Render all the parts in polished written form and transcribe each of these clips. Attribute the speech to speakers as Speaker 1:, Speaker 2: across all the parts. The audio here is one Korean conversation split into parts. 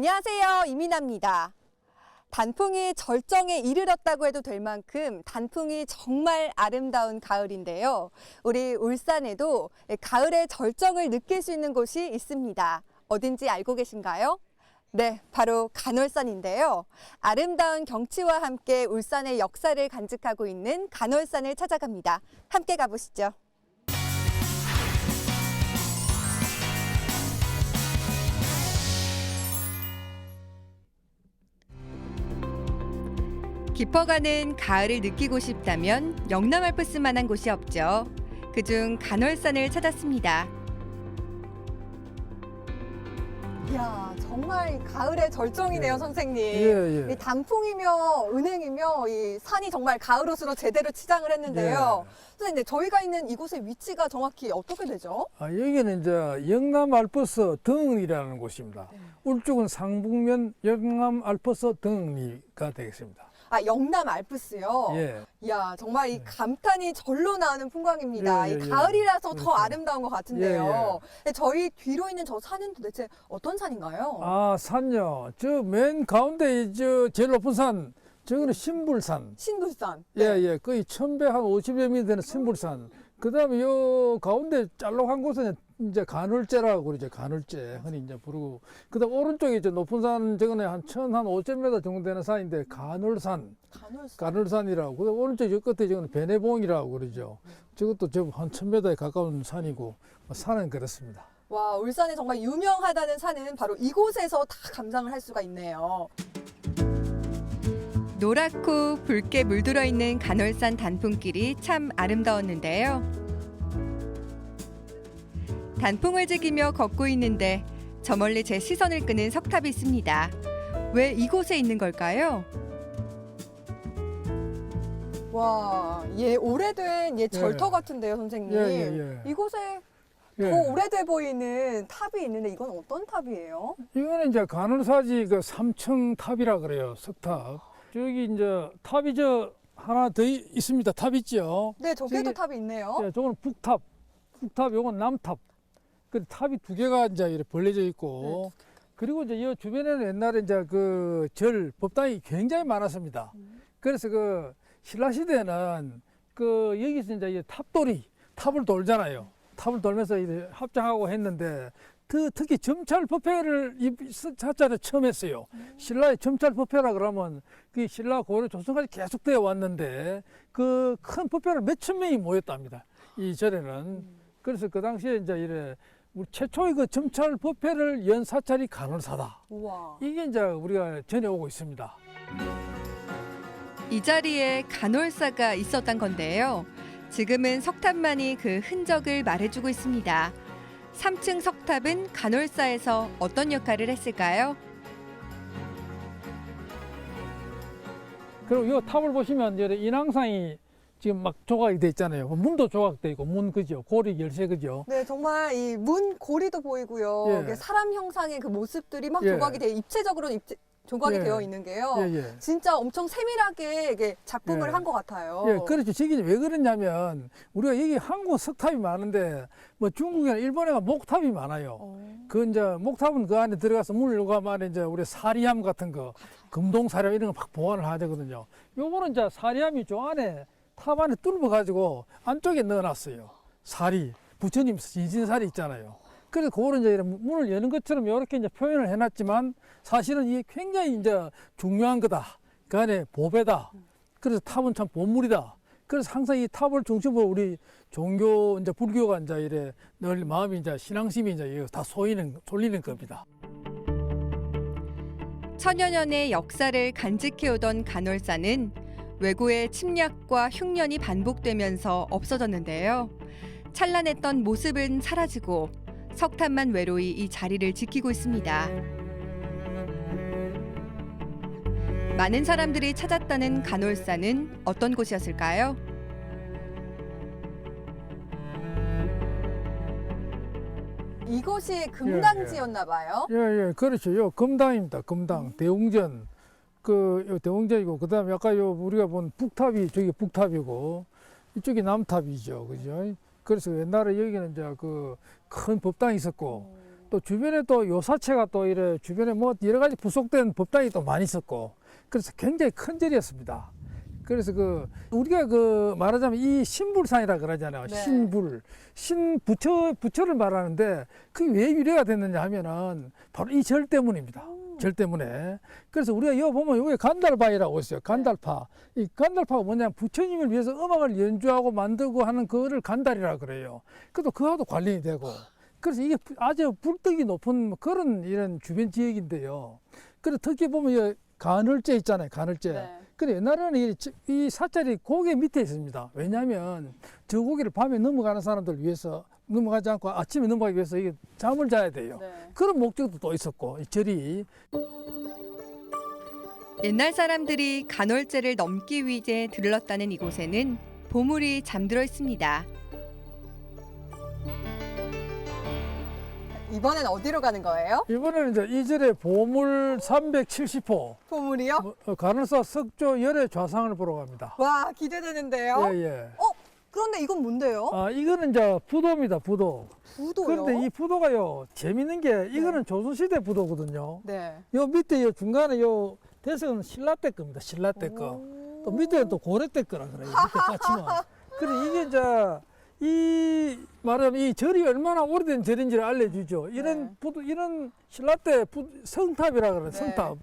Speaker 1: 안녕하세요. 이민아입니다. 단풍이 절정에 이르렀다고 해도 될 만큼 단풍이 정말 아름다운 가을인데요. 우리 울산에도 가을의 절정을 느낄 수 있는 곳이 있습니다. 어딘지 알고 계신가요? 네, 바로 간월산인데요. 아름다운 경치와 함께 울산의 역사를 간직하고 있는 간월산을 찾아갑니다. 함께 가보시죠. 깊어가는 가을을 느끼고 싶다면 영남알프스만한 곳이 없죠. 그중 간월산을 찾았습니다. 이야, 정말 가을의 절정이네요,
Speaker 2: 예.
Speaker 1: 선생님.
Speaker 2: 예.
Speaker 1: 이 단풍이며 은행이며 이 산이 정말 가을 옷으로 제대로 치장을 했는데요. 선생님, 저희가 있는 이곳의 위치가 정확히 어떻게 되죠?
Speaker 2: 여기는 이제 영남알프스 등이라는 곳입니다. 울쪽은 상북면 영남알프스 등리가 되겠습니다.
Speaker 1: 아, 영남 알프스요?
Speaker 2: 예.
Speaker 1: 이야, 정말 이 감탄이 절로 나오는 풍광입니다.
Speaker 2: 예,
Speaker 1: 이 가을이라서 더
Speaker 2: 그렇죠.
Speaker 1: 아름다운 것 같은데요. 저희 뒤로 있는 저 산은 도대체 어떤 산인가요?
Speaker 2: 아, 산요. 저 맨 가운데 제일 높은 산, 저거는 신불산.
Speaker 1: 신불산.
Speaker 2: 예. 거의 1150여 미터 되는 신불산. 그다음에 요 가운데 짤록한 곳은 이제 간월제라고 그러죠. 간월제 흔히 이제 부르고. 그다음 오른쪽에 저 높은 산 저거는 한 1500m 정도 되는 산인데 간월산. 간월산이라고. 그다음 오른쪽 저 끝에 저거는 베네봉이라고 그러죠. 저것도 한 1000m에 가까운 산이고 산은 그렇습니다.
Speaker 1: 와, 울산에 정말 유명하다는 산은 바로 이곳에서 다 감상을 할 수가 있네요.
Speaker 3: 노랗고 붉게 물들어 있는 간월산 단풍길이 참 아름다웠는데요. 단풍을 즐기며 걷고 있는데 저 멀리 제 시선을 끄는 석탑이 있습니다. 왜 이곳에 있는 걸까요?
Speaker 1: 와, 오래된 절터 같은데요, 선생님.
Speaker 2: 예.
Speaker 1: 이곳에
Speaker 2: 예.
Speaker 1: 더 오래돼 보이는 탑이 있는데 이건 어떤 탑이에요?
Speaker 2: 이거는 이제 간월사지 그 3층 탑이라 그래요. 석탑. 저기 이제 탑이 하나 더 있습니다. 탑 있죠.
Speaker 1: 네, 저기도
Speaker 2: 저기-
Speaker 1: 탑이 있네요.
Speaker 2: 예, 저거는 북탑. 요건 남탑. 그 탑이 두 개가 이제 이렇게 벌려져 있고. 그리고 이제 이 주변에는 옛날에 이제 그 법당이 굉장히 많았습니다. 그래서 그 신라시대는 여기서 이제 이 탑을 돌잖아요. 탑을 돌면서 이제 합장하고 했는데 특히 점찰 법회를 이 사자를 처음 했어요. 신라의 점찰 법회라 그러면 그 신라 고려 조선까지 계속 되어 왔는데 그 큰 법회를 몇천 명이 모였답니다. 이 절에는. 그래서 그 당시에 이제 우리 최초의 그 점찰 법회를 연 사찰이 간월사다.
Speaker 1: 우와.
Speaker 2: 이게 이제 우리가 전해오고 있습니다.
Speaker 3: 이 자리에 간월사가 있었던 건데요. 지금은 석탑만이 그 흔적을 말해주고 있습니다. 3층 석탑은 간월사에서 어떤 역할을 했을까요?
Speaker 2: 그리고 이 탑을 보시면 인왕상이 지금 막 조각이 돼 있잖아요. 문도 조각돼 있고 문 그죠? 고리 열쇠 그죠?
Speaker 1: 네, 정말 이 문 고리도 보이고요.
Speaker 2: 예.
Speaker 1: 이게 사람 형상의 그 모습들이 막
Speaker 2: 예.
Speaker 1: 조각이 조각이
Speaker 2: 예.
Speaker 1: 되어 있는 게요.
Speaker 2: 예.
Speaker 1: 진짜 엄청 세밀하게 이게 작품을
Speaker 2: 예.
Speaker 1: 한 것 같아요.
Speaker 2: 예, 그렇죠. 저기 왜 그러냐면 우리가 여기 한국 석탑이 많은데 뭐 중국이나 일본에가 목탑이 많아요. 그 이제 목탑은 그 안에 들어가서 문을 열고 이제 우리 사리함 같은 거, 금동 사리함 이런 거 막 보관을 하거든요. 요거는 이제 사리함이 저 안에 탑 안에 뚫어 가지고 안쪽에 넣어놨어요. 사리, 부처님 진신사리 있잖아요. 그래서 그거를 이제 문을 여는 것처럼 이렇게 이제 표현을 해놨지만 사실은 이게 굉장히 이제 중요한 거다. 그 안에 보배다. 그래서 탑은 참 보물이다. 그래서 항상 이 탑을 중심으로 우리 종교 이제 불교가 이제 늘 마음이 이제 신앙심이 이제 다 쏠리는 겁니다.
Speaker 3: 천여 년의 역사를 간직해오던 간월사는 왜구의 침략과 흉년이 반복되면서 없어졌는데요. 찬란했던 모습은 사라지고 석탑만 외로이 이 자리를 지키고 있습니다. 많은 사람들이 찾았다는 간월사는 어떤 곳이었을까요?
Speaker 1: 이곳이 금당지였나 봐요.
Speaker 2: 예, 그렇죠. 요 금당입니다. 금당, 대웅전. 요 대웅전이고, 그 다음에 아까 우리가 본 북탑이, 저기 북탑이고, 이쪽이 남탑이죠. 그죠? 그래서 옛날에 여기는 이제 큰 법당이 있었고, 또 주변에 또 요사체가 또 이래 주변에 뭐 여러 가지 부속된 법당이 또 많이 있었고 그래서 굉장히 큰 절이었습니다. 그래서 그 우리가 그 말하자면 이 신불산이라 그러잖아요.
Speaker 1: 네.
Speaker 2: 부처를 말하는데 그게 왜 유래가 됐느냐 하면은 바로 이 절 때문입니다. 절 때문에. 그래서 우리가 여기 보면 여기 간달바이라고 있어요. 간달파. 이 간달파가 뭐냐면 부처님을 위해서 음악을 연주하고 만들고 하는 그거를 간달이라 그래요. 그래도 그하고도 관련이 되고. 그래서 이게 아주 불떡이 높은 그런 이런 주변 지역인데요. 그리고 특히 보면 이 가늘재 있잖아요. 가늘재.
Speaker 1: 네.
Speaker 2: 근데 옛날에는 이 사찰이 고개 밑에 있습니다. 왜냐하면 저 고개를 밤에 넘어가는 사람들 위해서 넘어가지 않고 아침에 넘어가기 위해서 이게 잠을 자야 돼요.
Speaker 1: 네.
Speaker 2: 그런 목적도 또 있었고 이 절이.
Speaker 3: 옛날 사람들이 간월제를 넘기 위해 들렀다는 이곳에는 보물이 잠들어 있습니다.
Speaker 1: 이번엔 어디로 가는 거예요?
Speaker 2: 이번에는 이제 이 절의 보물 370호
Speaker 1: 보물이요?
Speaker 2: 간월사 석조 열의 좌상을 보러 갑니다.
Speaker 1: 와, 기대되는데요.
Speaker 2: 예.
Speaker 1: 그런데 이건 뭔데요?
Speaker 2: 아 이거는 이제 부도입니다. 부도.
Speaker 1: 부도요?
Speaker 2: 그런데 이 부도가요 재밌는 게 이거는 조선시대 부도거든요.
Speaker 1: 네.
Speaker 2: 요 밑에 요 중간에 요 대석은 신라 때 겁니다. 신라 때 거. 또 밑에는 또 고려 때 거라 그래요. 밑에 받치면. 그래 이게 이제 이 말하면 이 절이 얼마나 오래된 절인지를 알려주죠. 이런
Speaker 1: 네.
Speaker 2: 부도 이런 신라 때 성탑이라 그래요.
Speaker 1: 네.
Speaker 2: 성탑.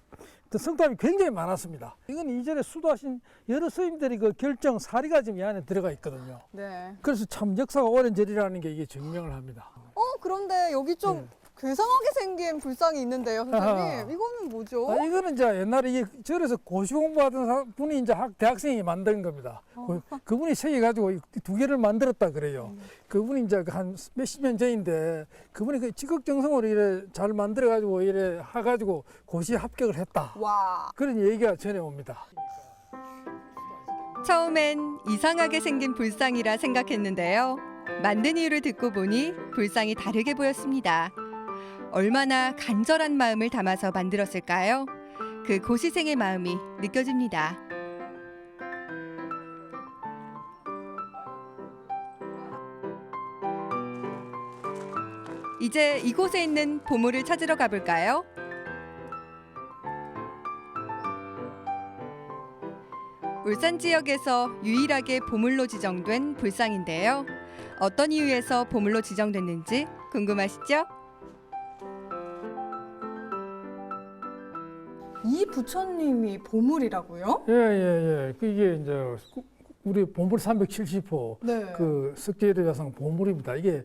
Speaker 2: 그 성탑이 굉장히 많았습니다. 이건 이 절에 수도하신 여러 스님들이 그 결정 사리가 지금 이 안에 들어가 있거든요.
Speaker 1: 네.
Speaker 2: 그래서 참 역사가 오랜 절이라는 게 이게 증명을 합니다.
Speaker 1: 그런데 여기 좀
Speaker 2: 네.
Speaker 1: 괴상하게 생긴 불상이 있는데요, 선생님.
Speaker 2: 아하.
Speaker 1: 이거는 뭐죠?
Speaker 2: 이거는 이제 옛날에 이 절에서 고시 공부하던 분이 이제 대학생이 만든 겁니다. 그분이 새겨가지고 이 두 개를 만들었다 그래요. 그분이 이제 한 몇십 년 전인데 그분이 그 지극정성으로 이래 잘 만들어가지고 이래 해가지고 고시 합격을 했다.
Speaker 1: 와.
Speaker 2: 그런 얘기가 전해옵니다.
Speaker 3: 처음엔 이상하게 생긴 불상이라 생각했는데요. 만든 이유를 듣고 보니 불상이 다르게 보였습니다. 얼마나 간절한 마음을 담아서 만들었을까요? 그 고시생의 마음이 느껴집니다. 이제 이곳에 있는 보물을 찾으러 가볼까요? 울산 지역에서 유일하게 보물로 지정된 불상인데요. 어떤 이유에서 보물로 지정됐는지 궁금하시죠?
Speaker 1: 이 부처님이 보물이라고요?
Speaker 2: 예. 그게 이제 우리 보물 370호
Speaker 1: 네.
Speaker 2: 그 석재열의 좌상 보물입니다. 이게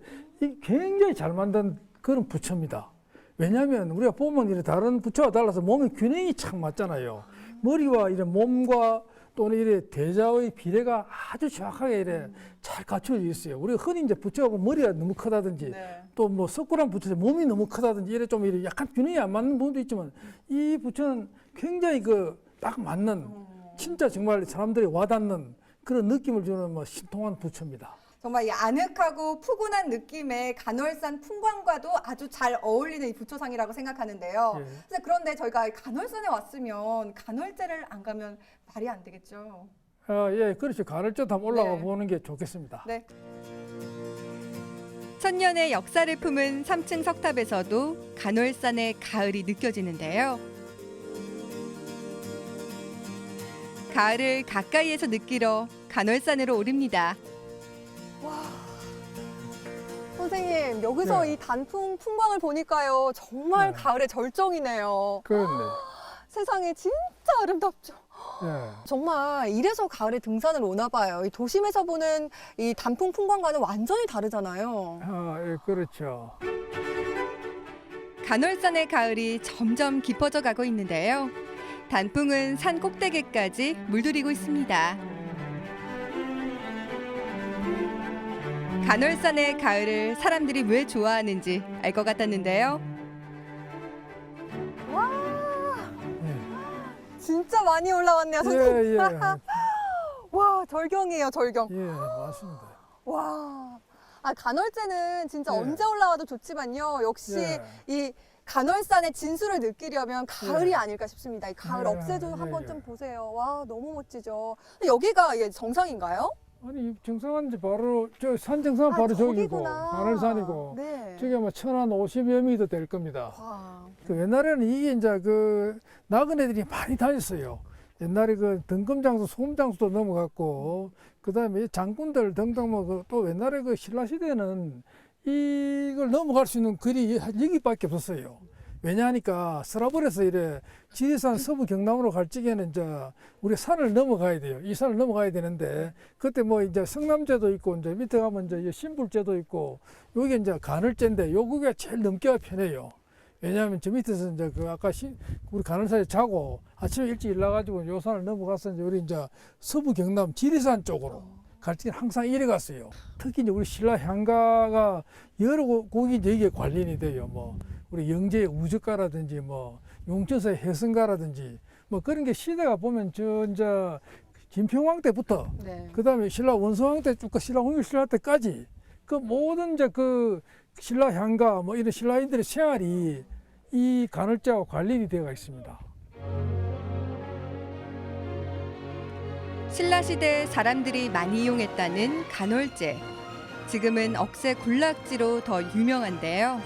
Speaker 2: 굉장히 잘 만든 그런 부처입니다. 왜냐하면 우리가 보면 이렇게 다른 부처와 달라서 몸의 균형이 참 맞잖아요. 머리와 이런 몸과 또는 이래 대자의 비례가 아주 정확하게 이래 잘 갖춰져 있어요. 우리가 흔히 이제 부처가 보면 머리가 너무 크다든지
Speaker 1: 네.
Speaker 2: 또 뭐 석굴한 부처 몸이 너무 크다든지 이래 좀 이래 약간 균형이 안 맞는 부분도 있지만 이 부처는 굉장히 그 딱 맞는 진짜 정말 사람들이 와닿는 그런 느낌을 주는 뭐 신통한 부처입니다.
Speaker 1: 정말 이 아늑하고 푸근한 느낌의 간월산 풍광과도 아주 잘 어울리는 이 부처상이라고 생각하는데요.
Speaker 2: 예.
Speaker 1: 그런데 저희가 간월산에 왔으면 간월제를 안 가면 말이 안 되겠죠.
Speaker 2: 예, 그렇죠. 간월제 한번 올라가
Speaker 1: 네.
Speaker 2: 보는 게 좋겠습니다.
Speaker 1: 네.
Speaker 3: 천년의 역사를 품은 3층 석탑에서도 간월산의 가을이 느껴지는데요. 가을을 가까이에서 느끼러 간월산으로 오릅니다.
Speaker 1: 선생님, 여기서
Speaker 2: 네.
Speaker 1: 이 단풍 풍광을 보니까요. 정말
Speaker 2: 네.
Speaker 1: 가을의 절정이네요.
Speaker 2: 그렇네.
Speaker 1: 세상에 진짜 아름답죠.
Speaker 2: 예.
Speaker 1: 정말 이래서 가을에 등산을 오나 봐요. 이 도심에서 보는 이 단풍 풍광과는 완전히 다르잖아요.
Speaker 2: 예, 그렇죠.
Speaker 3: 간월산의 가을이 점점 깊어져 가고 있는데요. 단풍은 산 꼭대기까지 물들이고 있습니다. 간월산의 가을을 사람들이 왜 좋아하는지 알 것 같았는데요.
Speaker 1: 진짜 많이 올라왔네요,
Speaker 2: 예,
Speaker 1: 선생님.
Speaker 2: 예.
Speaker 1: 와, 절경이에요, 절경.
Speaker 2: 예, 맞습니다.
Speaker 1: 와. 아, 간월제는 진짜
Speaker 2: 예.
Speaker 1: 언제 올라와도 좋지만요. 역시
Speaker 2: 예.
Speaker 1: 이 간월산의 진수를 느끼려면 가을이
Speaker 2: 예.
Speaker 1: 아닐까 싶습니다. 이 가을
Speaker 2: 예,
Speaker 1: 억새도
Speaker 2: 예,
Speaker 1: 한번
Speaker 2: 예.
Speaker 1: 좀 보세요. 와, 너무 멋지죠. 근데 여기가 정상인가요?
Speaker 2: 아니 정상한지 바로 저 산 정상 바로 저기고
Speaker 1: 저기구나.
Speaker 2: 간월산이고
Speaker 1: 네.
Speaker 2: 저기 아마 1050여 미터 될 겁니다.
Speaker 1: 와.
Speaker 2: 그 옛날에는 이게 이제 그 나그네들이 많이 다녔어요. 옛날에 그 등검장수, 소금장수도 넘어갔고, 그 다음에 장군들 등등 또 옛날에 그 신라 시대는 이걸 넘어갈 수 있는 길이 여기밖에 없었어요. 왜냐하니까 서라벌에서 이래 지리산 서부 경남으로 갈 적에는 이제 우리 산을 넘어가야 돼요. 이 산을 넘어가야 되는데 그때 뭐 이제 성남제도 있고 이제 밑에 가면 이제 신불제도 있고 여기 이제 간월제인데 요거가 제일 넘기가 편해요. 왜냐하면 저 밑에서 이제 그 아까 우리 간월산에 자고 아침에 일찍 일어나가지고 요 산을 넘어가서 이제 우리 이제 서부 경남 지리산 쪽으로 갈 때는 항상 이래 갔어요. 특히 이제 우리 신라 향가가 여러 곡이 이제 여기에 관련이 돼요. 뭐 우리 영재의 우적가라든지 뭐 용천사의 해성가라든지 뭐 그런 게 시대가 보면 저 이제 김평왕 때부터
Speaker 1: 네.
Speaker 2: 그다음에 신라 원성왕 때 쭉 신라 홍일 신라 때까지 그 모든 이제 그 신라 향가 뭐 이런 신라인들의 생활이 이 간월제와 관련이 되어 있습니다.
Speaker 3: 신라시대 사람들이 많이 이용했다는 간월제. 지금은 억새 군락지로 더 유명한데요.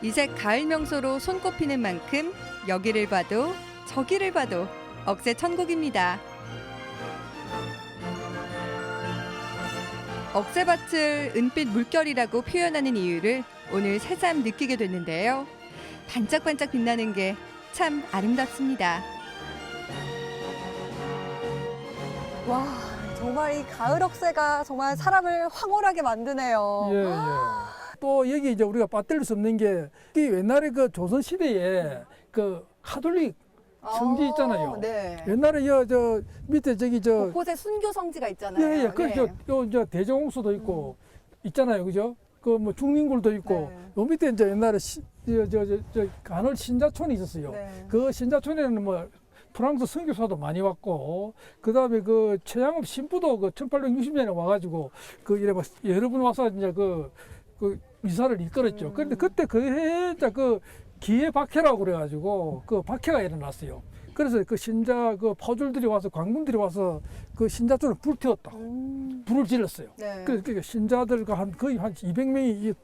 Speaker 3: 이색 가을 명소로 손꼽히는 만큼 여기를 봐도 저기를 봐도 억새 천국입니다. 억새밭을 은빛 물결이라고 표현하는 이유를 오늘 새삼 느끼게 됐는데요. 반짝반짝 빛나는 게 참 아름답습니다.
Speaker 1: 와, 정말 이 가을 억새가 정말 사람을 황홀하게 만드네요.
Speaker 2: 예, 예. 또 여기 이제 우리가 빠뜨릴 수 없는 게 이 옛날에 그 조선 시대에 그 카톨릭 성지 있잖아요.
Speaker 1: 네.
Speaker 2: 옛날에 저 밑에 저기 저
Speaker 1: 곳곳에 순교 성지가 있잖아요.
Speaker 2: 예, 예. 그
Speaker 1: 네.
Speaker 2: 저 대정홍수도 있고 있잖아요. 그죠? 그 뭐 중림굴도 있고
Speaker 1: 네.
Speaker 2: 요 밑에 이제 옛날에 저 간월 신자촌이 있었어요.
Speaker 1: 네.
Speaker 2: 그 신자촌에는 뭐 프랑스 선교사도 많이 왔고 그다음에 그 최양업 신부도 그 1860년에 와가지고 그 이래 뭐 여러 분 와서 이제 그 미사를 이끌었죠. 그런데 그때 그 해에 그 기해 박해라고 그래가지고 그 박해가 일어났어요. 그래서 그 신자 그 파줄들이 와서 광군들이 와서 그 신자촌을 불태웠다. 불을 질렀어요.
Speaker 1: 네.
Speaker 2: 그래서 그 신자들과 거의 한 200명이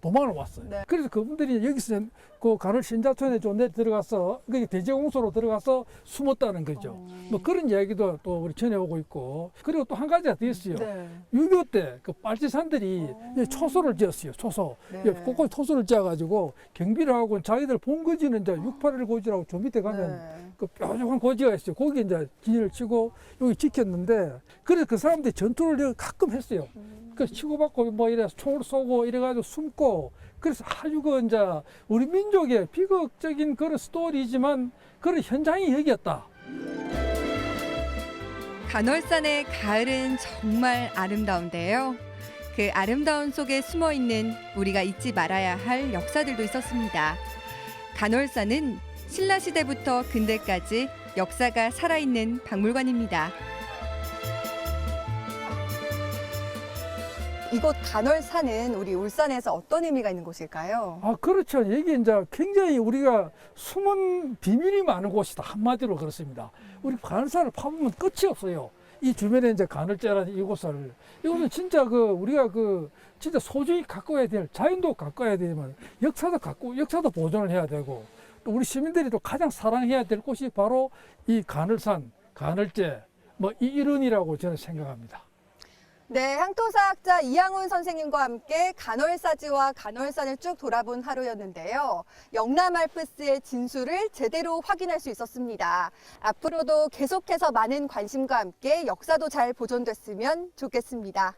Speaker 2: 도망을 왔어요.
Speaker 1: 네.
Speaker 2: 그래서 그분들이 여기서 그 간월 신자촌에 좀 내 들어가서 그 대제공소로 들어가서 숨었다는 거죠. 뭐 그런 이야기도 또 우리 전해오고 있고 그리고 또 한 가지가 더 있어요.
Speaker 1: 네.
Speaker 2: 6.25 때 그 빨치산들이 초소를 지었어요. 초소.
Speaker 1: 네.
Speaker 2: 곳곳에 토소를 지어가지고 경비를 하고 자기들 본거지는 이제 681 고지라고 저 밑에 가면
Speaker 1: 네.
Speaker 2: 그 뾰족한 고지가 있어요. 거기 이제 진열을 치고 여기 지켰는데 그래서 그 사람들이 전투를 여기 가끔 했어요. 그 치고받고 뭐 이래 총을 쏘고 이래가지고 숨고 그래서 아주 그 이제 우리 민족의 비극적인 그런 스토리지만 그런 현장이 여기였다.
Speaker 3: 간월산의 가을은 정말 아름다운데요. 그 아름다움 속에 숨어 있는 우리가 잊지 말아야 할 역사들도 있었습니다. 간월산은 신라시대부터 근대까지 역사가 살아있는 박물관입니다.
Speaker 1: 이곳 간월산은 우리 울산에서 어떤 의미가 있는 곳일까요?
Speaker 2: 아, 그렇죠. 여기 이제 굉장히 우리가 숨은 비밀이 많은 곳이다. 한마디로 그렇습니다. 우리 간월산을 파보면 끝이 없어요. 이 주변에 이제 간월제라는 이곳은 진짜 우리가 진짜 소중히 가꿔야 될 자연도 가꿔야 되지만 역사도 보존을 해야 되고 또 우리 시민들이 또 가장 사랑해야 될 곳이 바로 이 간월산, 간월제 뭐 이 일원이라고 저는 생각합니다.
Speaker 1: 네, 향토사학자 이양훈 선생님과 함께 간월사지와 간월산을 쭉 돌아본 하루였는데요. 영남 알프스의 진수를 제대로 확인할 수 있었습니다. 앞으로도 계속해서 많은 관심과 함께 역사도 잘 보존됐으면 좋겠습니다.